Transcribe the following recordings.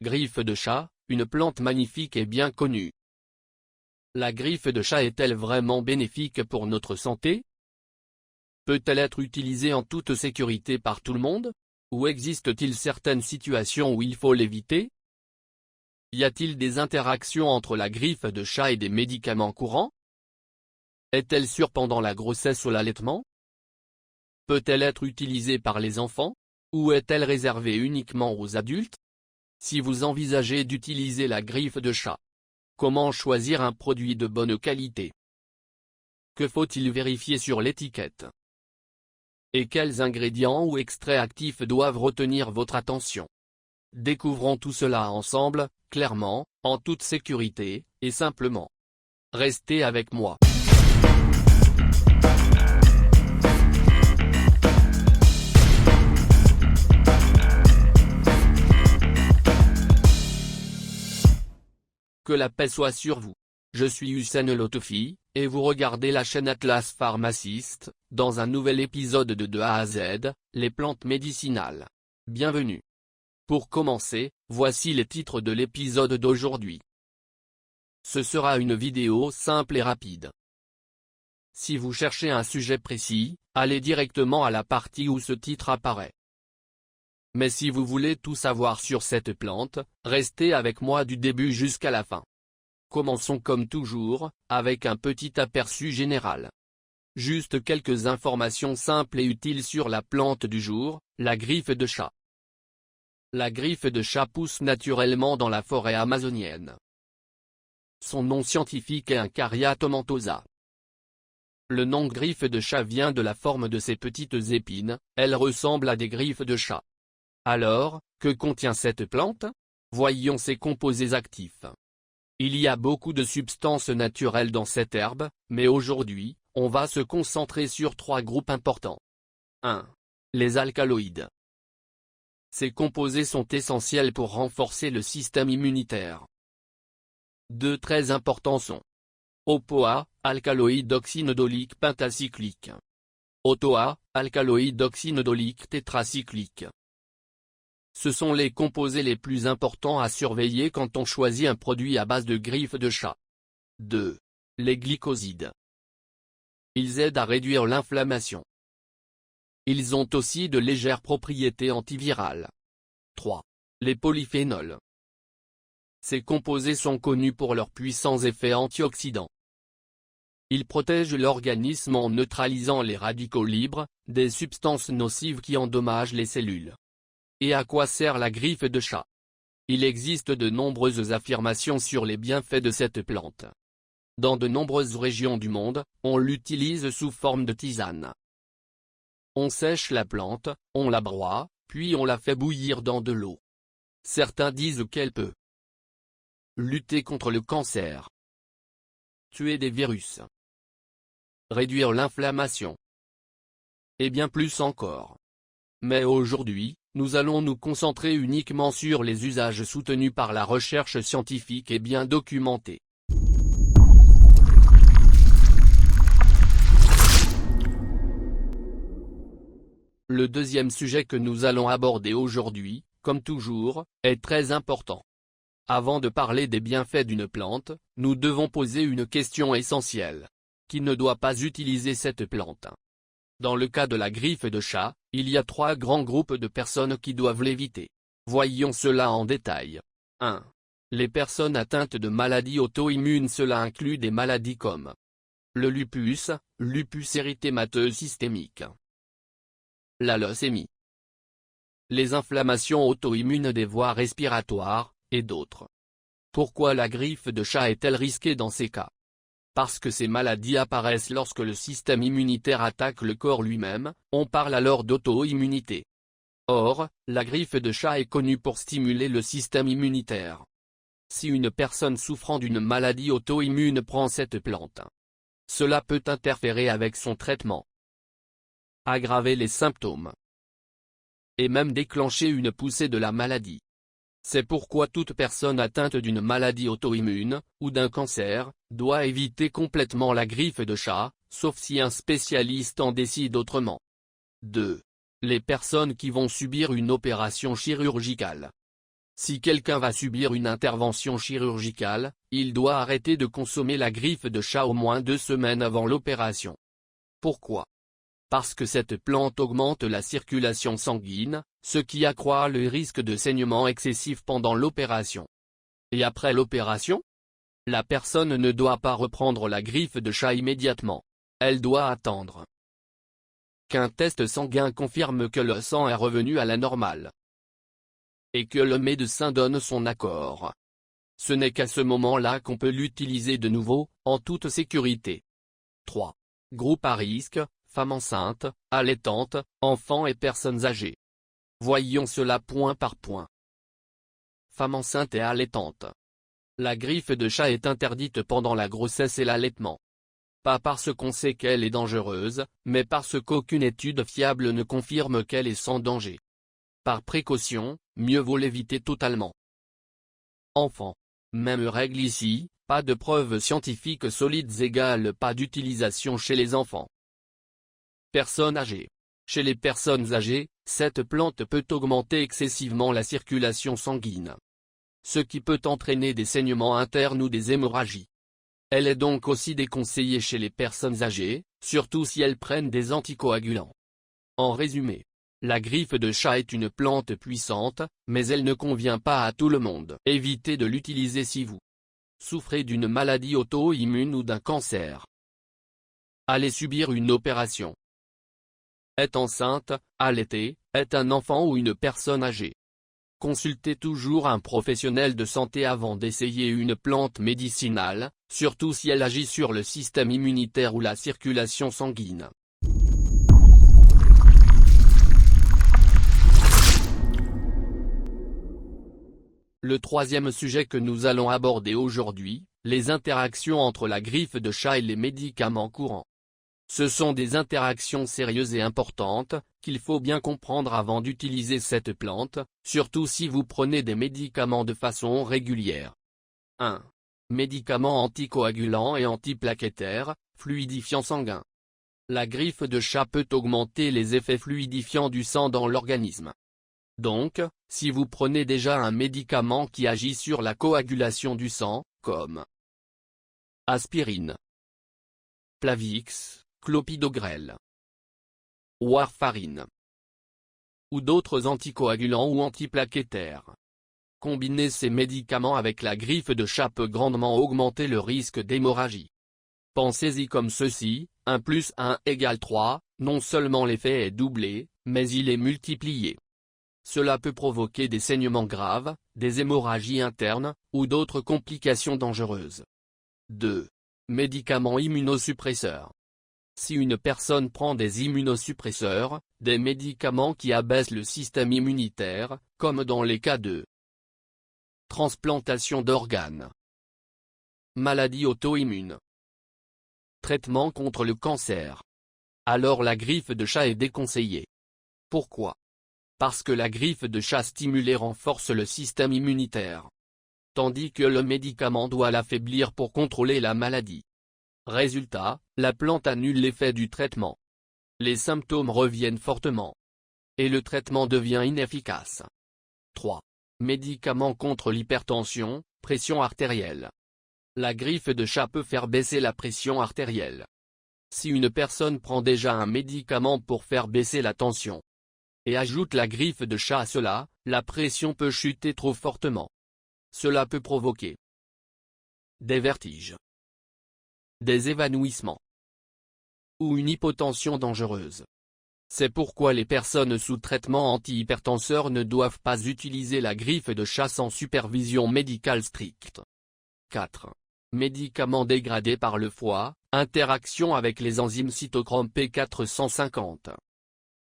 Griffe de chat, une plante magnifique et bien connue. La griffe de chat est-elle vraiment bénéfique pour notre santé? Peut-elle être utilisée en toute sécurité par tout le monde? Ou existe-t-il certaines situations où il faut l'éviter? Y a-t-il des interactions entre la griffe de chat et des médicaments courants? Est-elle sûre pendant la grossesse ou l'allaitement? Peut-elle être utilisée par les enfants? Ou est-elle réservée uniquement aux adultes? Si vous envisagez d'utiliser la griffe de chat, comment choisir un produit de bonne qualité? Que faut-il vérifier sur l'étiquette? Et quels ingrédients ou extraits actifs doivent retenir votre attention? Découvrons tout cela ensemble, clairement, en toute sécurité, et simplement. Restez avec moi. Que la paix soit sur vous. Je suis Hussein Lotofi, et vous regardez la chaîne Atlas Pharmacist, dans un nouvel épisode de A à Z, les plantes médicinales. Bienvenue. Pour commencer, voici les titres de l'épisode d'aujourd'hui. Ce sera une vidéo simple et rapide. Si vous cherchez un sujet précis, allez directement à la partie où ce titre apparaît. Mais si vous voulez tout savoir sur cette plante, restez avec moi du début jusqu'à la fin. Commençons comme toujours, avec un petit aperçu général. Juste quelques informations simples et utiles sur la plante du jour, la griffe de chat. La griffe de chat pousse naturellement dans la forêt amazonienne. Son nom scientifique est un Caria tomentosa. Le nom griffe de chat vient de la forme de ses petites épines, elles ressemblent à des griffes de chat. Alors, que contient cette plante? Voyons ses composés actifs. Il y a beaucoup de substances naturelles dans cette herbe, mais aujourd'hui, on va se concentrer sur 3 groupes importants. 1. Les alcaloïdes. Ces composés sont essentiels pour renforcer le système immunitaire. 2 très importants sont OPOA, alcaloïde oxynodolique pentacyclique. OTOA, alcaloïde oxynodolique tétracyclique. Ce sont les composés les plus importants à surveiller quand on choisit un produit à base de griffe de chat. 2. Les glycosides. Ils aident à réduire l'inflammation. Ils ont aussi de légères propriétés antivirales. 3. Les polyphénols. Ces composés sont connus pour leurs puissants effets antioxydants. Ils protègent l'organisme en neutralisant les radicaux libres, des substances nocives qui endommagent les cellules. Et à quoi sert la griffe de chat? Il existe de nombreuses affirmations sur les bienfaits de cette plante. Dans de nombreuses régions du monde, on l'utilise sous forme de tisane. On sèche la plante, on la broie, puis on la fait bouillir dans de l'eau. Certains disent qu'elle peut lutter contre le cancer, tuer des virus, réduire l'inflammation, et bien plus encore. Mais aujourd'hui, nous allons nous concentrer uniquement sur les usages soutenus par la recherche scientifique et bien documentés. Le deuxième sujet que nous allons aborder aujourd'hui, comme toujours, est très important. Avant de parler des bienfaits d'une plante, nous devons poser une question essentielle. Qui ne doit pas utiliser cette plante? Dans le cas de la griffe de chat, il y a 3 grands groupes de personnes qui doivent l'éviter. Voyons cela en détail. 1. Les personnes atteintes de maladies auto-immunes. Cela inclut des maladies comme le lupus, lupus érythémateux systémique, la leucémie, les inflammations auto-immunes des voies respiratoires, et d'autres. Pourquoi la griffe de chat est-elle risquée dans ces cas? Parce que ces maladies apparaissent lorsque le système immunitaire attaque le corps lui-même, on parle alors d'auto-immunité. Or, la griffe de chat est connue pour stimuler le système immunitaire. Si une personne souffrant d'une maladie auto-immune prend cette plante, cela peut interférer avec son traitement, aggraver les symptômes, et même déclencher une poussée de la maladie. C'est pourquoi toute personne atteinte d'une maladie auto-immune, ou d'un cancer, doit éviter complètement la griffe de chat, sauf si un spécialiste en décide autrement. 2. Les personnes qui vont subir une opération chirurgicale. Si quelqu'un va subir une intervention chirurgicale, il doit arrêter de consommer la griffe de chat au moins 2 semaines avant l'opération. Pourquoi? Parce que cette plante augmente la circulation sanguine, ce qui accroît le risque de saignement excessif pendant l'opération. Et après l'opération? La personne ne doit pas reprendre la griffe de chat immédiatement. Elle doit attendre qu'un test sanguin confirme que le sang est revenu à la normale et que le médecin donne son accord. Ce n'est qu'à ce moment-là qu'on peut l'utiliser de nouveau, en toute sécurité. 3. Groupe à risque, femmes enceintes, allaitantes, enfants et personnes âgées. Voyons cela point par point. Femmes enceintes et allaitantes. La griffe de chat est interdite pendant la grossesse et l'allaitement. Pas parce qu'on sait qu'elle est dangereuse, mais parce qu'aucune étude fiable ne confirme qu'elle est sans danger. Par précaution, mieux vaut l'éviter totalement. Enfants. Même règle ici, pas de preuves scientifiques solides égale pas d'utilisation chez les enfants. Personnes âgées. Chez les personnes âgées, cette plante peut augmenter excessivement la circulation sanguine, ce qui peut entraîner des saignements internes ou des hémorragies. Elle est donc aussi déconseillée chez les personnes âgées, surtout si elles prennent des anticoagulants. En résumé, la griffe de chat est une plante puissante, mais elle ne convient pas à tout le monde. Évitez de l'utiliser si vous souffrez d'une maladie auto-immune ou d'un cancer. Allez subir une opération. Est enceinte, allaitée, est un enfant ou une personne âgée. Consultez toujours un professionnel de santé avant d'essayer une plante médicinale, surtout si elle agit sur le système immunitaire ou la circulation sanguine. Le troisième sujet que nous allons aborder aujourd'hui, les interactions entre la griffe de chat et les médicaments courants. Ce sont des interactions sérieuses et importantes, qu'il faut bien comprendre avant d'utiliser cette plante, surtout si vous prenez des médicaments de façon régulière. 1. Médicaments anticoagulants et antiplaquettaires, fluidifiants sanguins. La griffe de chat peut augmenter les effets fluidifiants du sang dans l'organisme. Donc, si vous prenez déjà un médicament qui agit sur la coagulation du sang, comme aspirine, Plavix, clopidogrel, warfarine, ou d'autres anticoagulants ou antiplaquettaires, combiner ces médicaments avec la griffe de chat peut grandement augmenter le risque d'hémorragie. Pensez-y comme ceci, 1 + 1 = 3, non seulement l'effet est doublé, mais il est multiplié. Cela peut provoquer des saignements graves, des hémorragies internes, ou d'autres complications dangereuses. 2. Médicaments immunosuppresseurs. Si une personne prend des immunosuppresseurs, des médicaments qui abaissent le système immunitaire, comme dans les cas de transplantation d'organes, maladie auto-immune, traitement contre le cancer, alors la griffe de chat est déconseillée. Pourquoi? Parce que la griffe de chat stimule et renforce le système immunitaire, tandis que le médicament doit l'affaiblir pour contrôler la maladie. Résultat, la plante annule l'effet du traitement. Les symptômes reviennent fortement. Et le traitement devient inefficace. 3. Médicaments contre l'hypertension, pression artérielle. La griffe de chat peut faire baisser la pression artérielle. Si une personne prend déjà un médicament pour faire baisser la tension, et ajoute la griffe de chat à cela, la pression peut chuter trop fortement. Cela peut provoquer des vertiges, des évanouissements ou une hypotension dangereuse. C'est pourquoi les personnes sous traitement antihypertenseur ne doivent pas utiliser la griffe de chat sans supervision médicale stricte. 4. Médicaments dégradés par le foie, interaction avec les enzymes cytochrome P450.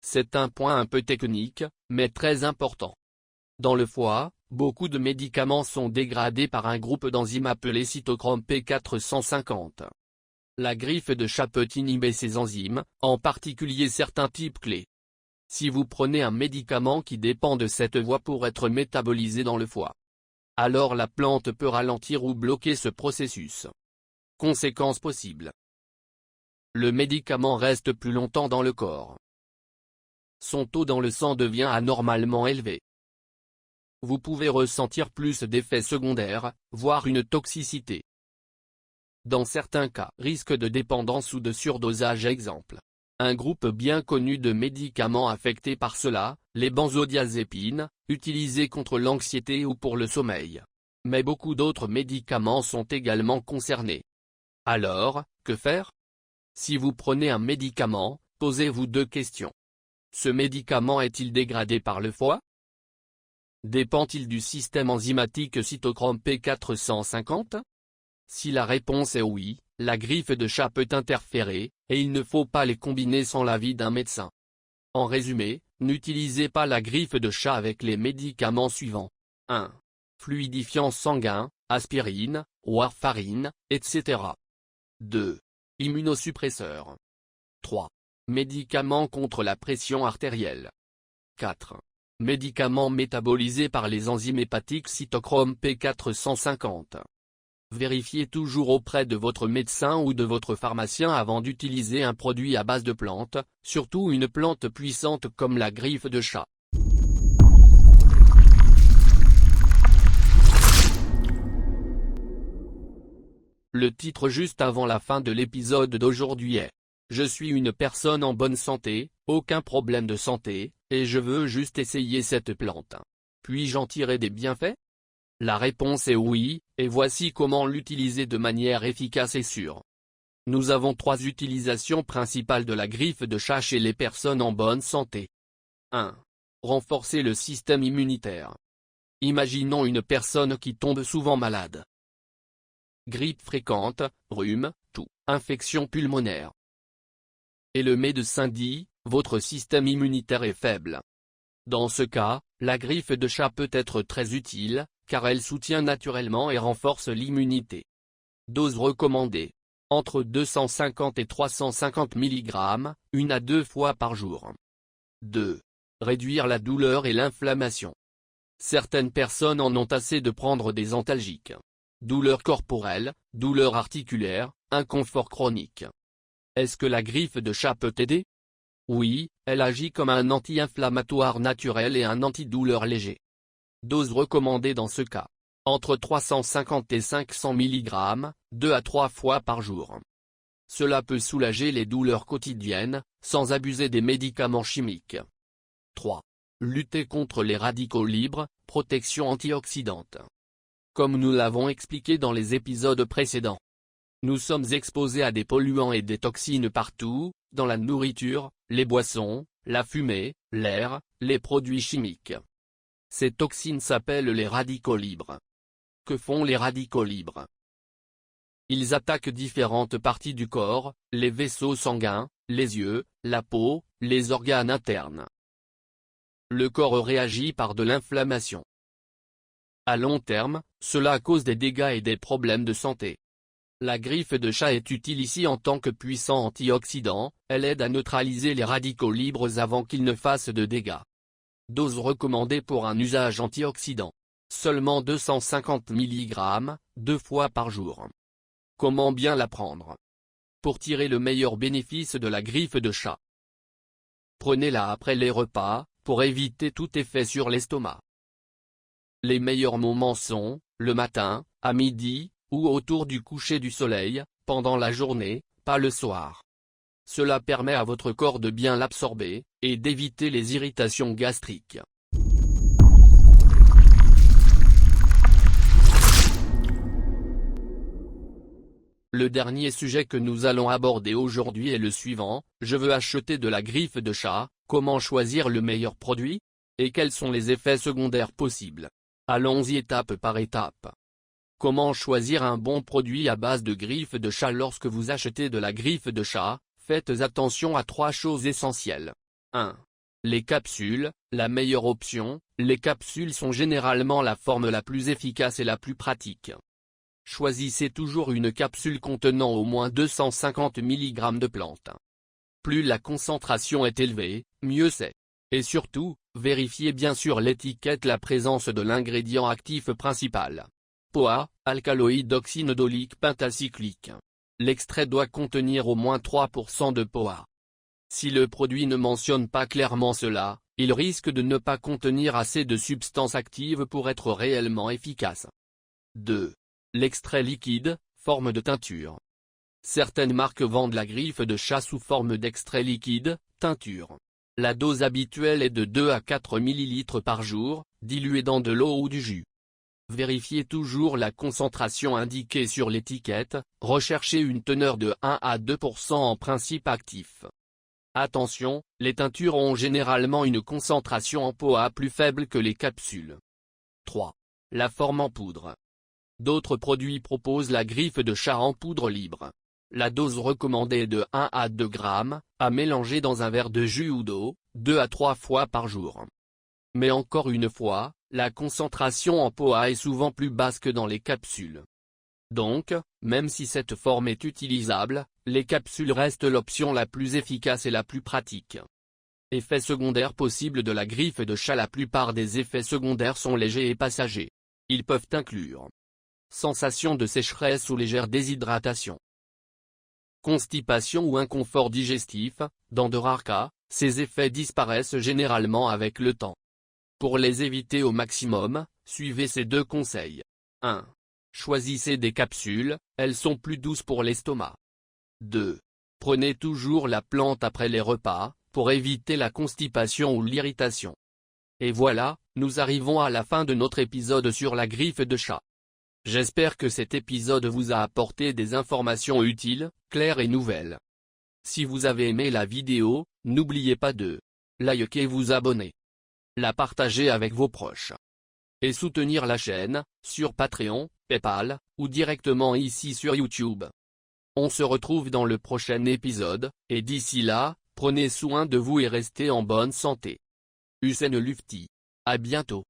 C'est un point un peu technique, mais très important. Dans le foie, beaucoup de médicaments sont dégradés par un groupe d'enzymes appelé cytochrome P450. La griffe de chat peut inhiber ces enzymes, en particulier certains types clés. Si vous prenez un médicament qui dépend de cette voie pour être métabolisé dans le foie, alors la plante peut ralentir ou bloquer ce processus. Conséquences possibles. Le médicament reste plus longtemps dans le corps. Son taux dans le sang devient anormalement élevé. vous pouvez ressentir plus d'effets secondaires, voire une toxicité. Dans certains cas, risque de dépendance ou de surdosage. Exemple. Un groupe bien connu de médicaments affectés par cela, les benzodiazépines, utilisés contre l'anxiété ou pour le sommeil. Mais beaucoup d'autres médicaments sont également concernés. Alors, que faire? Si vous prenez un médicament, posez-vous 2 questions. Ce médicament est-il dégradé par le foie? Dépend-il du système enzymatique cytochrome P450? Si la réponse est oui, la griffe de chat peut interférer, et il ne faut pas les combiner sans l'avis d'un médecin. En résumé, n'utilisez pas la griffe de chat avec les médicaments suivants. 1. Fluidifiant sanguin, aspirine, warfarine, etc. 2. Immunosuppresseurs. 3. Médicaments contre la pression artérielle. 4. Médicaments métabolisés par les enzymes hépatiques cytochrome P450. Vérifiez toujours auprès de votre médecin ou de votre pharmacien avant d'utiliser un produit à base de plantes, surtout une plante puissante comme la griffe de chat. Le titre juste avant la fin de l'épisode d'aujourd'hui est « Je suis une personne en bonne santé, aucun problème de santé, et je veux juste essayer cette plante. Puis-je en tirer des bienfaits ?» La réponse est oui, et voici comment l'utiliser de manière efficace et sûre. Nous avons 3 utilisations principales de la griffe de chat chez les personnes en bonne santé. 1. Renforcer le système immunitaire. Imaginons une personne qui tombe souvent malade. Grippe fréquente, rhume, toux, infection pulmonaire. Et le médecin dit, votre système immunitaire est faible. Dans ce cas, la griffe de chat peut être très utile, car elle soutient naturellement et renforce l'immunité. Dose recommandée. Entre 250 et 350 mg, 1 à 2 fois par jour. 2. Réduire la douleur et l'inflammation. Certaines personnes en ont assez de prendre des antalgiques. Douleur corporelle, douleur articulaire, inconfort chronique. Est-ce que la griffe de chat peut aider? Oui, elle agit comme un anti-inflammatoire naturel et un antidouleur léger. Dose recommandée dans ce cas. Entre 350 et 500 mg, 2 à 3 fois par jour. Cela peut soulager les douleurs quotidiennes, sans abuser des médicaments chimiques. 3. Lutter contre les radicaux libres, protection antioxydante. Comme nous l'avons expliqué dans les épisodes précédents. Nous sommes exposés à des polluants et des toxines partout, dans la nourriture, les boissons, la fumée, l'air, les produits chimiques. Ces toxines s'appellent les radicaux libres. Que font les radicaux libres? Ils attaquent différentes parties du corps, les vaisseaux sanguins, les yeux, la peau, les organes internes. Le corps réagit par de l'inflammation. À long terme, cela cause des dégâts et des problèmes de santé. La griffe de chat est utile ici en tant que puissant antioxydant, elle aide à neutraliser les radicaux libres avant qu'ils ne fassent de dégâts. Dose recommandée pour un usage antioxydant. Seulement 250 mg, 2 fois par jour. Comment bien la prendre? Pour tirer le meilleur bénéfice de la griffe de chat. Prenez-la après les repas, pour éviter tout effet sur l'estomac. Les meilleurs moments sont, le matin, à midi, ou autour du coucher du soleil, pendant la journée, pas le soir. Cela permet à votre corps de bien l'absorber, et d'éviter les irritations gastriques. Le dernier sujet que nous allons aborder aujourd'hui est le suivant, je veux acheter de la griffe de chat, comment choisir le meilleur produit? Et quels sont les effets secondaires possibles? Allons-y étape par étape. Comment choisir un bon produit à base de griffe de chat? Lorsque vous achetez de la griffe de chat, faites attention à 3 choses essentielles. 1. Les capsules, la meilleure option, les capsules sont généralement la forme la plus efficace et la plus pratique. Choisissez toujours une capsule contenant au moins 250 mg de plantes. Plus la concentration est élevée, mieux c'est. Et surtout, vérifiez bien sur l'étiquette la présence de l'ingrédient actif principal. POA, alcaloïde oxynodolique pentacyclique. L'extrait doit contenir au moins 3% de POA. Si le produit ne mentionne pas clairement cela, il risque de ne pas contenir assez de substances actives pour être réellement efficace. 2. L'extrait liquide, forme de teinture. Certaines marques vendent la griffe de chat sous forme d'extrait liquide, teinture. La dose habituelle est de 2 à 4 ml par jour, diluée dans de l'eau ou du jus. Vérifiez toujours la concentration indiquée sur l'étiquette, recherchez une teneur de 1 à 2% en principe actif. Attention, les teintures ont généralement une concentration en POA plus faible que les capsules. 3. La forme en poudre. D'autres produits proposent la griffe de chat en poudre libre. La dose recommandée est de 1 à 2 grammes, à mélanger dans un verre de jus ou d'eau, 2 à 3 fois par jour. Mais encore une fois, la concentration en POA est souvent plus basse que dans les capsules. Donc, même si cette forme est utilisable, les capsules restent l'option la plus efficace et la plus pratique. Effets secondaires possibles de la griffe de chat. La plupart des effets secondaires sont légers et passagers. Ils peuvent inclure sensation de sécheresse ou légère déshydratation, constipation ou inconfort digestif. Dans de rares cas, ces effets disparaissent généralement avec le temps. Pour les éviter au maximum, suivez ces 2 conseils. 1. Choisissez des capsules, elles sont plus douces pour l'estomac. 2. Prenez toujours la plante après les repas, pour éviter la constipation ou l'irritation. Et voilà, nous arrivons à la fin de notre épisode sur la griffe de chat. J'espère que cet épisode vous a apporté des informations utiles, claires et nouvelles. Si vous avez aimé la vidéo, n'oubliez pas de liker et vous abonner, la partager avec vos proches, et soutenir la chaîne, sur Patreon, PayPal, ou directement ici sur YouTube. On se retrouve dans le prochain épisode, et d'ici là, prenez soin de vous et restez en bonne santé. Hussein Lufti. À bientôt.